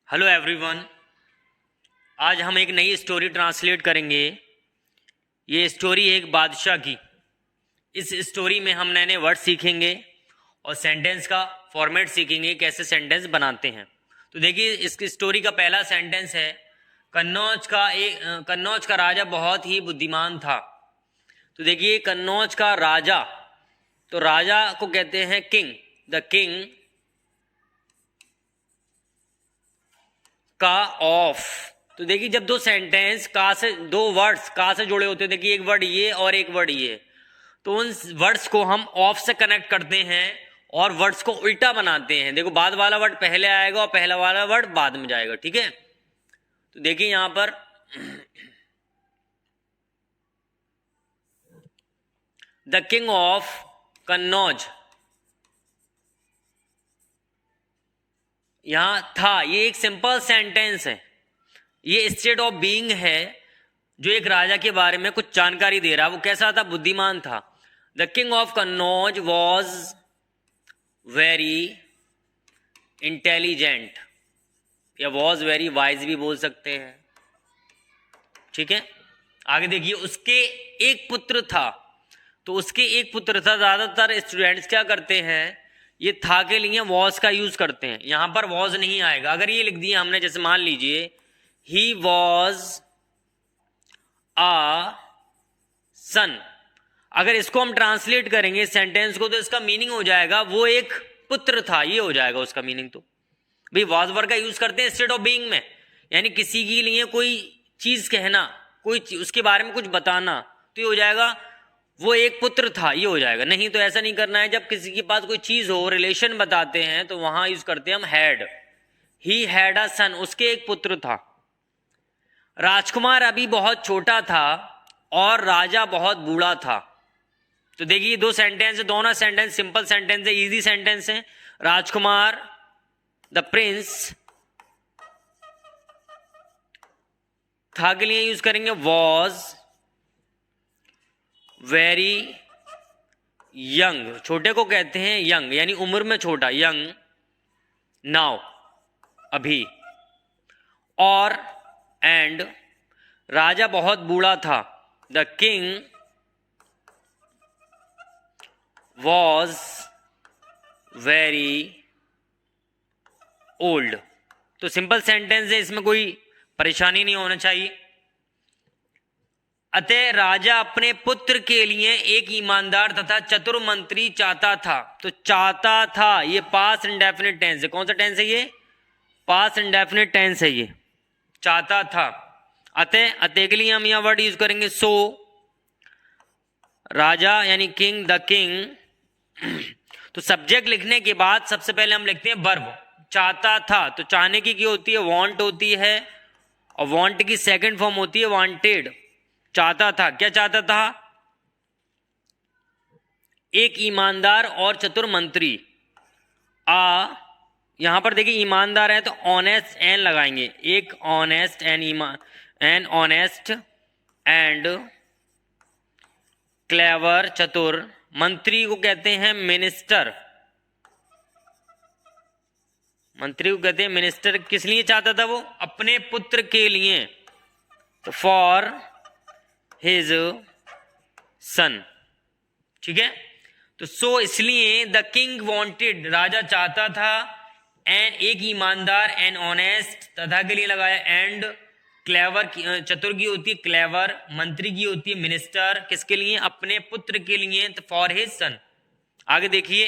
Hello everyone. आज हम एक नई स्टोरी ट्रांसलेट करेंगे। ये स्टोरी है एक बादशाह की। इस स्टोरी में हम नए नए वर्ड सीखेंगे और सेंटेंस का फॉर्मेट सीखेंगे, कैसे सेंटेंस बनाते हैं। तो देखिए, इस स्टोरी का पहला सेंटेंस है, कन्नौज का राजा बहुत ही बुद्धिमान था। तो देखिए, कन्नौज का राजा, तो राजा को कहते हैं किंग। द किंग का ऑफ। तो देखिए, जब दो सेंटेंस का से, दो वर्ड्स का से जुड़े होते हैं, देखिए एक वर्ड ये और एक वर्ड ये, तो उन वर्ड्स को हम ऑफ से कनेक्ट करते हैं और वर्ड्स को उल्टा बनाते हैं। देखो, बाद वाला वर्ड पहले आएगा और पहला वाला वर्ड बाद में जाएगा, ठीक है। तो देखिए यहां पर द किंग ऑफ कन्नौज, यहां था, ये एक सिंपल सेंटेंस है। ये स्टेट ऑफ बीइंग है जो एक राजा के बारे में कुछ जानकारी दे रहा है। वो कैसा था? बुद्धिमान था। The king of Kannauj was very intelligent, या वॉज वेरी वाइज भी बोल सकते हैं, ठीक है। आगे देखिए, उसके एक पुत्र था। तो उसके एक पुत्र था। ज्यादातर स्टूडेंट्स क्या करते हैं, ये था के लिए वॉज का यूज करते हैं। यहां पर वॉज नहीं आएगा। अगर ये लिख दिया हमने, जैसे मान लीजिए ही वॉज आ सन, अगर इसको हम ट्रांसलेट करेंगे सेंटेंस को, तो इसका मीनिंग हो जाएगा वो एक पुत्र था, ये हो जाएगा उसका मीनिंग। तो भाई वॉज वर्ड का यूज करते हैं स्टेट ऑफ बीइंग में, यानी किसी के लिए कोई चीज कहना, उसके बारे में कुछ बताना, तो ये हो जाएगा वो एक पुत्र था, ये हो जाएगा। नहीं तो ऐसा नहीं करना है। जब किसी के पास कोई चीज हो, रिलेशन बताते हैं, तो वहां यूज करते हैं हम हैड। ही हैड अ सन, उसके एक पुत्र था। राजकुमार अभी बहुत छोटा था और राजा बहुत बूढ़ा था। तो देखिए, दो सेंटेंस है, दोनों सेंटेंस सिंपल सेंटेंस है, इजी सेंटेंस है। राजकुमार, द प्रिंस, था के लिए यूज करेंगे वॉज वेरी यंग, छोटे को कहते हैं यंग, यानी उम्र में छोटा, यंग। नाउ, अभी। और एंड, राजा बहुत बूढ़ा था। The king was very old. तो सिंपल सेंटेंस है, इसमें कोई परेशानी नहीं होना चाहिए। अतः राजा अपने पुत्र के लिए एक ईमानदार तथा चतुर मंत्री चाहता था। तो चाहता था, ये पास्ट इंडेफिनिट टेंस है। कौन सा टेंस है ये? पास्ट इंडेफिनिट टेंस है ये, चाहता था। अतः के लिए हम यहां वर्ड यूज करेंगे सो। राजा यानी किंग, द किंग। तो सब्जेक्ट लिखने के बाद सबसे पहले हम लिखते हैं वर्ब। चाहता था, तो चाहने की क्या होती है? वांट होती है, और वांट की सेकंड फॉर्म होती है वांटेड। चाहता था, क्या चाहता था? एक ईमानदार और चतुर मंत्री। यहां पर देखिए ईमानदार है तो ऑनेस्ट एन लगाएंगे। एक honest an honest and clever, चतुर। मंत्री को कहते हैं मिनिस्टर, मंत्री को कहते हैं मिनिस्टर। किस लिए चाहता था वो? अपने पुत्र के लिए, तो फॉर हिज सन, ठीक है। तो सो इसलिए द किंग वांटेड, राजा चाहता था, एंड एक ईमानदार, एंड ऑनेस्ट, तथा के लिए लगाया एंड क्लेवर, चतुर की होती है क्लेवर, मंत्री की होती है मिनिस्टर। किसके लिए? अपने पुत्र के लिए, तो फॉर हिज सन। आगे देखिए,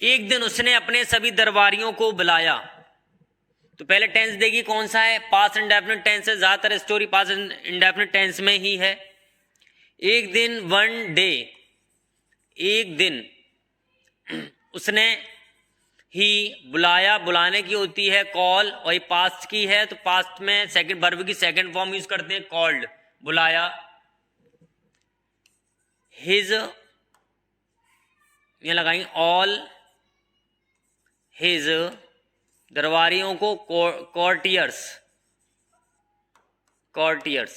एक दिन उसने अपने सभी दरबारियों को बुलाया। तो पहले टेंस देखिए कौन सा है? पास्ट इंडेफिनिट टेंस है। ज्यादातर स्टोरी पास्ट इंडेफिनिट टेंस में ही है। एक दिन, वन डे, एक दिन। उसने ही, बुलाया, बुलाने की होती है कॉल, और ये पास्ट की है, तो पास्ट में सेकंड वर्ब की सेकंड फॉर्म यूज करते हैं कॉल्ड, बुलाया। हिज, ये लगाएंगे ऑल हिज, दरबारियों को कॉर्टियर्स, कॉर्टियर्स,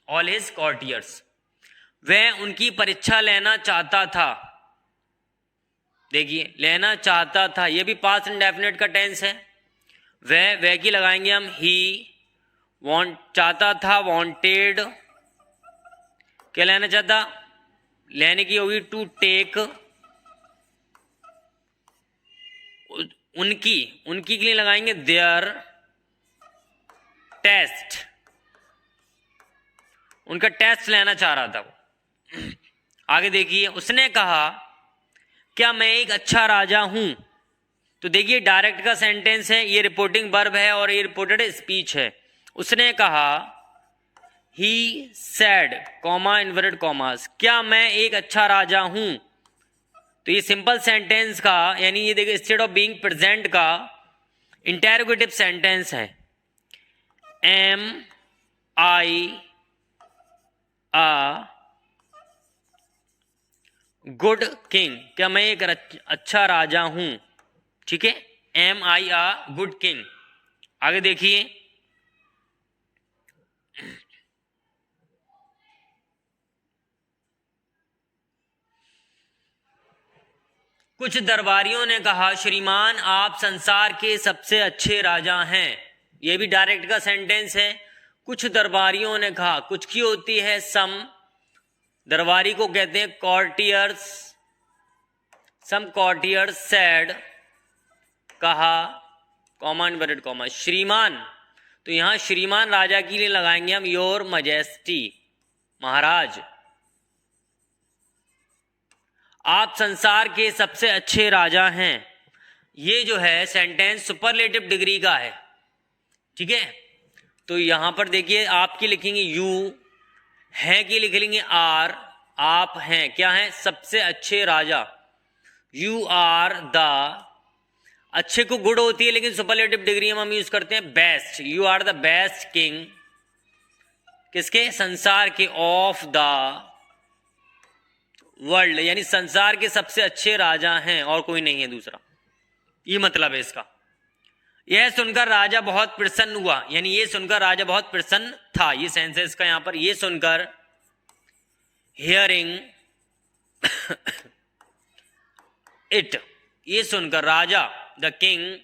ऑल हिज कॉर्टियर्स। वह उनकी परीक्षा लेना चाहता था। देखिए लेना चाहता था, ये भी पास्ट इंडेफिनिट का टेंस है। वह की लगाएंगे हम ही, वांट चाहता था वांटेड, क्या लेना चाहता, लेने की होगी टू टेक, उनकी के लिए लगाएंगे देयर टेस्ट, उनका टेस्ट लेना चाह रहा था वो। आगे देखिए, उसने कहा क्या मैं एक अच्छा राजा हूं। तो देखिए डायरेक्ट का सेंटेंस है, ये रिपोर्टिंग वर्ब है और ये रिपोर्टेड स्पीच है। उसने कहा, he said, comma inverted commas, क्या मैं एक अच्छा राजा हूं। तो ये सिंपल सेंटेंस का, यानी ये देखिए स्टेट ऑफ बीइंग प्रेजेंट का इंटेरोगेटिव सेंटेंस है। एम आई आ गुड किंग, क्या मैं एक अच्छा राजा हूं। ठीक है, एम आई आ गुड किंग। आगे देखिए, कुछ दरबारियों ने कहा, श्रीमान आप संसार के सबसे अच्छे राजा हैं। यह भी डायरेक्ट का सेंटेंस है। कुछ दरबारियों ने कहा, कुछ की होती है सम, दरबारी को कहते हैं कॉर्टियर्स, सम कॉर्टियर्स सेड, कहा, कॉमा इन्वर्टेड कॉमा, श्रीमान। तो यहां श्रीमान राजा के लिए लगाएंगे हम योर मजेस्टी, महाराज। आप संसार के सबसे अच्छे राजा हैं। ये जो है सेंटेंस सुपरलेटिव डिग्री का है। ठीक है, तो यहां पर देखिए आपकी लिखेंगे यू, हैं की लिख लेंगे आर, आप हैं, क्या हैं, सबसे अच्छे राजा। यू आर द, अच्छे को गुड होती है लेकिन सुपरलेटिव डिग्री हम यूज करते हैं best. You are the best king, किसके, संसार के, ऑफ द वर्ल्ड, यानी संसार के सबसे अच्छे राजा हैं और कोई नहीं है दूसरा। ये मतलब है इसका। यह सुनकर राजा बहुत प्रसन्न हुआ, यानी ये सुनकर राजा बहुत प्रसन्न था। ये सेंस है इसका यहां पर, ये सुनकर, हियरिंग इट, ये सुनकर राजा, द किंग,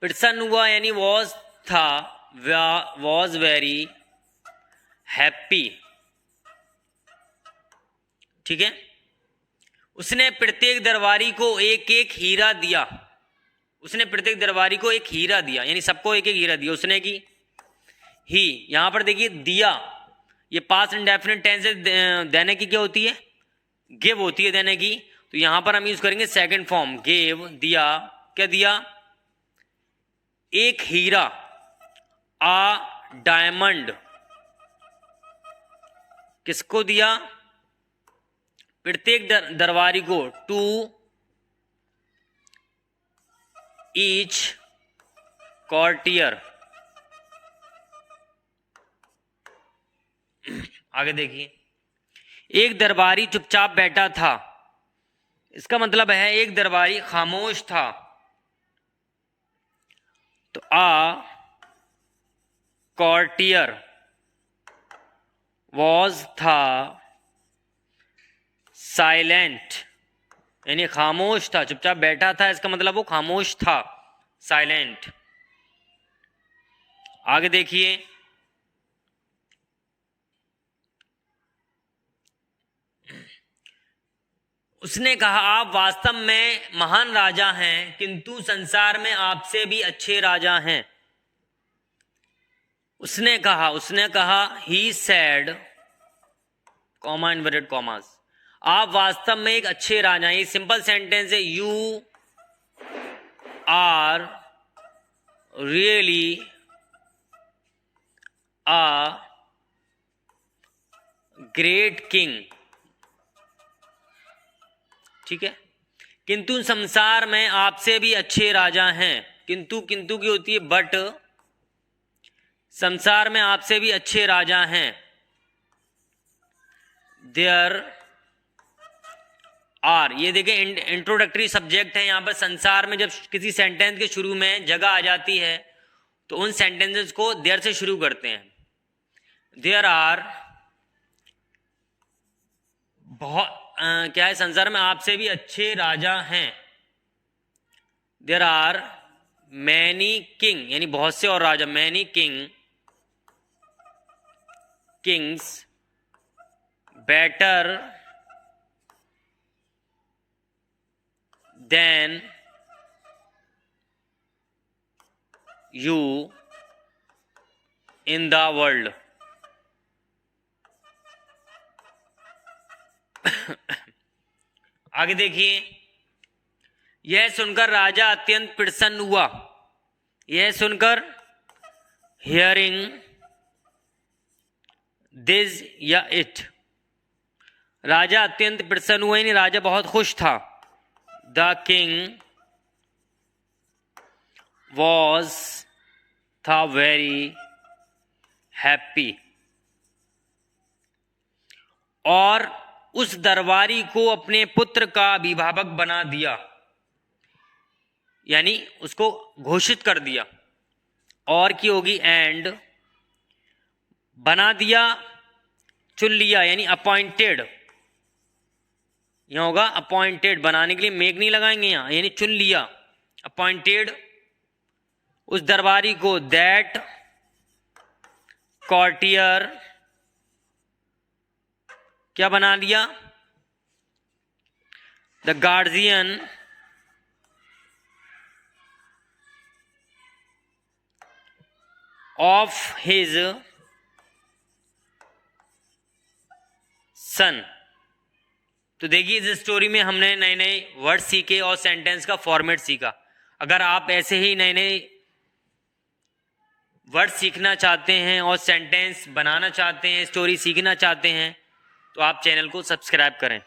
प्रसन्न हुआ, यानी वॉज था, वॉज वेरी हैप्पी। ठीक है, उसने प्रत्येक दरबारी को एक एक हीरा दिया। उसने प्रत्येक दरबारी को एक हीरा दिया, यानी सबको एक एक हीरा दिया उसने की। ही, यहां पर देखिए दिया, ये पास्ट इंडेफिनिट टेंस है। देने की क्या होती है, गिव होती है देने की। तो यहां पर हम यूज करेंगे सेकंड फॉर्म, गिव, दिया, क्या दिया, एक हीरा, आ डायमंड, किसको दिया, प्रत्येक दरबारी को, टू ईच कॉर्टियर। आगे देखिए, एक दरबारी चुपचाप बैठा था, इसका मतलब है एक दरबारी खामोश था। तो आ कॉर्टियर वॉज था साइलेंट, यानी खामोश था, चुपचाप बैठा था, इसका मतलब वो खामोश था, साइलेंट। आगे देखिए, उसने कहा आप वास्तव में महान राजा हैं, किंतु संसार में आपसे भी अच्छे राजा हैं। उसने कहा he said, comma inverted commas, आप वास्तव में एक अच्छे राजा हैं। ये सिंपल सेंटेंस है, you are really a great king. ठीक है, किंतु संसार में आपसे भी अच्छे राजा हैं। किंतु की होती है बट, संसार में आपसे भी अच्छे राजा हैं। देयर आर, ये देखें इंट्रोडक्टरी सब्जेक्ट है। यहां पर संसार में जब किसी सेंटेंस के शुरू में जगह आ जाती है तो उन सेंटेंसेस को देयर से शुरू करते हैं। देयर आर, बहुत क्या है, संसार में आपसे भी अच्छे राजा हैं। देयर आर मैनी किंग, यानी बहुत से और राजा, many kings better than you in the world. आगे देखिए, यह सुनकर राजा अत्यंत प्रसन्न हुआ। यह सुनकर, हियरिंग दिस या इट, राजा अत्यंत प्रसन्न हुआ, यानी राजा बहुत खुश था। द किंग वॉज था वेरी हैप्पी, और उस दरबारी को अपने पुत्र का अभिभावक बना दिया, यानी उसको घोषित कर दिया। और की होगी एंड, बना दिया, चुन लिया, यानी अपॉइंटेड, यहां होगा अपॉइंटेड, बनाने के लिए मेक नहीं लगाएंगे यहां, यानी चुन लिया, अपॉइंटेड उस दरबारी को, दैट कॉर्टियर, क्या बना लिया, the guardian of his son. तो देखिए, इस स्टोरी में हमने नए नए वर्ड सीखे और सेंटेंस का फॉर्मेट सीखा। अगर आप ऐसे ही नए नए वर्ड सीखना चाहते हैं और सेंटेंस बनाना चाहते हैं, स्टोरी सीखना चाहते हैं, तो आप चैनल को सब्सक्राइब करें।